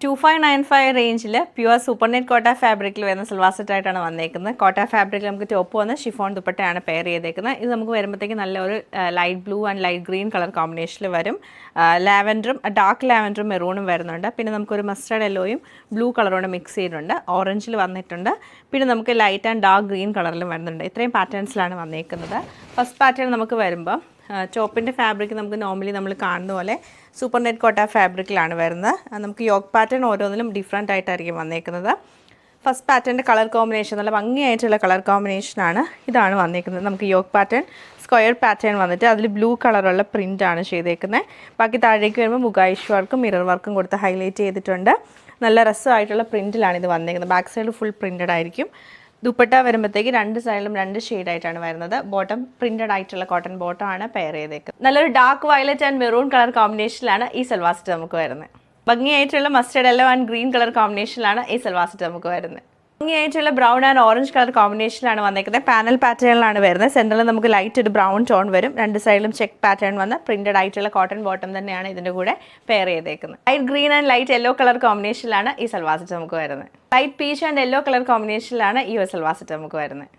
2595 റേഞ്ചിൽ pure super net കോട്ട ഫാബ്രിക്കിൽ വരുന്ന സൽവാർ സെറ്റായിട്ടാണ് വന്നേക്കുന്നത്. കോട്ട ഫാബ്രിക്കിൽ നമുക്ക് ടോപ്പ് വന്ന് ഷിഫോൺ ദുപ്പട്ടയാണ് പെയർ ചെയ്തേക്കുന്നത്. ഇത് നമുക്ക് വരുമ്പോഴത്തേക്ക് നല്ലൊരു light blue and light green colour കോമ്പിനേഷനിൽ വരും. ലാവൻഡറും ഡാർക്ക് ലാവൻഡറും മെറൂണും വരുന്നുണ്ട്. പിന്നെ നമുക്കൊരു മസ്റ്റർഡ് യെല്ലോയും ബ്ലൂ കളറോടെ മിക്സ് ചെയ്തിട്ടുണ്ട്. ഓറഞ്ചിൽ വന്നിട്ടുണ്ട്. പിന്നെ നമുക്ക് ലൈറ്റ് ആൻഡ് ഡാർക്ക് ഗ്രീൻ കളറിലും വരുന്നുണ്ട്. ഇത്രയും പാറ്റേൺസിലാണ് വന്നേക്കുന്നത്. ഫസ്റ്റ് പാറ്റേൺ നമുക്ക് വരുമ്പോൾ ടോപ്പിൻ്റെ ഫാബ്രിക് നമുക്ക് നോർമലി നമ്മൾ കാണുന്ന പോലെ സൂപ്പർ നെറ്റ് കോട്ട ഫാബ്രിക്കിലാണ് വരുന്നത്. നമുക്ക് യോക്ക് പാറ്റേൺ ഓരോന്നിലും ഡിഫറെൻ്റ് ആയിട്ടായിരിക്കും വന്നേക്കുന്നത്. ഫസ്റ്റ് പാറ്റേണിൻ്റെ കളർ കോമ്പിനേഷൻ നല്ല ഭംഗിയായിട്ടുള്ള കളർ കോമ്പിനേഷനാണ് ഇതാണ് വന്നേക്കുന്നത്. നമുക്ക് യോക്ക് പാറ്റേൺ സ്ക്വയർ പാറ്റേൺ വന്നിട്ട് അതിൽ ബ്ലൂ കളറുള്ള പ്രിൻ്റാണ് ചെയ്തേക്കുന്നത്. ബാക്കി താഴേക്ക് വരുമ്പോൾ മുഗായിഷ് വർക്കും മിറർ വർക്കും കൊടുത്ത് ഹൈലൈറ്റ് ചെയ്തിട്ടുണ്ട്. നല്ല രസമായിട്ടുള്ള പ്രിൻറ്റിലാണ് ഇത് വന്നേക്കുന്നത്. ബാക്ക് സൈഡ് ഫുൾ പ്രിൻറ്റഡ് ആയിരിക്കും. ദുപ്പട്ട വരുമ്പോഴത്തേക്ക് രണ്ട് സൈഡിലും രണ്ട് ഷെയ്ഡായിട്ടാണ് വരുന്നത്. ബോട്ടം പ്രിന്റഡ് ആയിട്ടുള്ള കോട്ടൺ ബോട്ടം ആണ് പെയർ ചെയ്തേക്കുന്നത്. നല്ലൊരു dark violet and maroon colour കോമ്പിനേഷനിലാണ് ഈ സൽവാർ സെറ്റ് നമുക്ക് വരുന്നത്. ഭംഗിയായിട്ടുള്ള mustard yellow and green colour കോമ്പിനേഷനിലാണ് ഈ സൽവാർ സെറ്റ് നമുക്ക് വരുന്നത്. ഭംഗിയായിട്ടുള്ള ബ്രൗൺ ആൻഡ് ഓറഞ്ച് കളർ കോമ്പിനേഷനിലാണ് വന്നേക്കുന്നത്. പാനൽ പാറ്റേണിലാണ് വരുന്നത്. സെൻറ്ററിൽ നമുക്ക് ലൈറ്റ് ഒരു ബ്രൗൺ ടോൺ വരും. രണ്ട് സൈഡിലും ചെക്ക് പാറ്റേൺ വന്ന പ്രിന്റഡ് ആയിട്ടുള്ള കോട്ടൺ ബോട്ടം തന്നെയാണ് ഇതിൻ്റെ കൂടെ പെയർ ചെയ്തേക്കുന്നത്. Light green and light yellow colour കോമ്പിനേഷനിലാണ് ഈ സൽവാർ സെറ്റ് നമുക്ക് വരുന്നത്. Light peach and yellow colour കോമ്പിനേഷനിലാണ് ഈ സൽവാർ സെറ്റ് നമുക്ക് വരുന്നത്.